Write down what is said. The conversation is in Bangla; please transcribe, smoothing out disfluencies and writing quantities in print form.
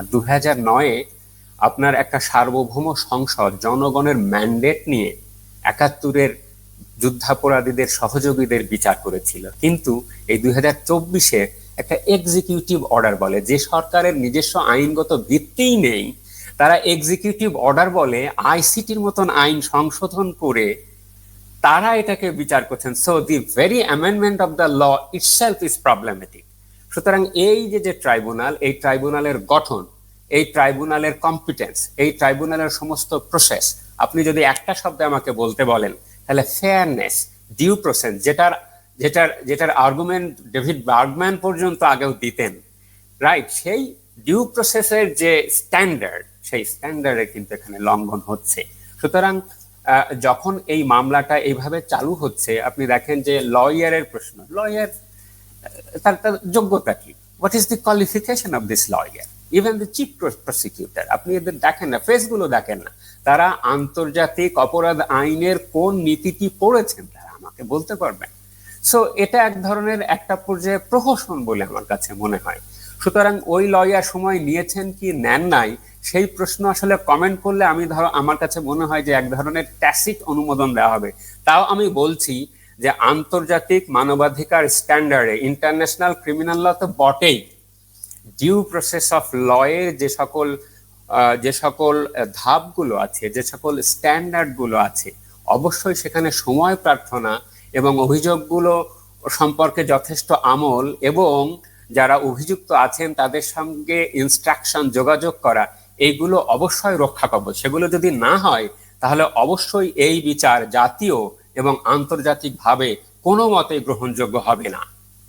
আর 2009-এ আপনার একটা সার্বভৌম সংসদ জনগণের ম্যান্ডেট নিয়ে 71-এর যুদ্ধাপরাধীদের সহযোগীদের বিচার করেছিল। কিন্তু এই 2024-এ একটা এক্সিকিউটিভ অর্ডার বলে, যে সরকারের নিজস্ব আইনগত ভিত্তিই নেই, তারা এক্সিকিউটিভ অর্ডার বলে আইসিটির মতন আইন সংশোধন করে তারা এটাকে বিচার করছেন। So the very amendment of the law itself is problematic. সুতরাং এই যে ট্রাইব্যুনাল, এই ট্রাইব্যুনালের গঠন, এই ট্রাইব্যুনালের কম্পিটেন্স, এই ট্রাইব্যুনালের সমস্ত প্রসেস, আপনি যদি একটা শব্দে আমাকে বলতে বলেন তাহলে ফেয়ারনেস, ডিউ প্রসেস, যেটার আর্গুমেন্ট ডেভিড বার্গম্যান পর্যন্ত আগেও দিতেন, রাইট, সেই ডিউ প্রসেসের যে স্ট্যান্ডার্ড, সেই স্ট্যান্ডার্ডে কিন্তু এখানে লঙ্ঘন হচ্ছে। সুতরাং যখন এই মামলাটা এইভাবে চালু হচ্ছে, আপনি দেখেন যে লয়ারের প্রশ্ন, লয়ার তার যোগ্যতা কি, what is the qualification of this lawyer, even the chief prosecutor, আপনি এদের দেখেন না, ফেসগুলো দেখেন না, তারা আন্তর্জাতিক অপরাধ আইনের কোন নীতিটি পড়েছেন তারা আমাকে বলতে পারবেন? সো এটা এক ধরনের একটা পর্যায়ে প্রহসন বলে আমার কাছে মনে হয়। সুতরাং ওই লয়ার সময় নিয়েছেন কি নেন নাই, সেই প্রশ্ন আসলে কমেন্ট করলে আমার কাছে মনে হয় যে এক ধরনের ট্যাসিট অনুমোদন দেওয়া হবে। তাও আমি বলছি যে আন্তর্জাতিক মানবাধিকার স্ট্যান্ডার্ডে, ইন্টারন্যাশনাল ক্রিমিনাল ল তো বটেই, ডিউ প্রসেস অফ ল এর যে সকল ধাপগুলো আছে, যে সকল স্ট্যান্ডার্ড গুলো আছে, অবশ্যই সেখানে সময় প্রার্থনা এবং অভিযোগগুলো সম্পর্কে যথেষ্ট আমল এবং যারা অভিযুক্ত আছেন তাদের সঙ্গে ইনস্ট্রাকশন, যোগাযোগ করা, এইগুলো অবশ্যই রক্ষা কবচ। সেগুলো যদি না হয় তাহলে অবশ্যই এই বিচার জাতীয় এবং আন্তর্জাতিকভাবে কোনো মতেই গ্রহণযোগ্য হবে না।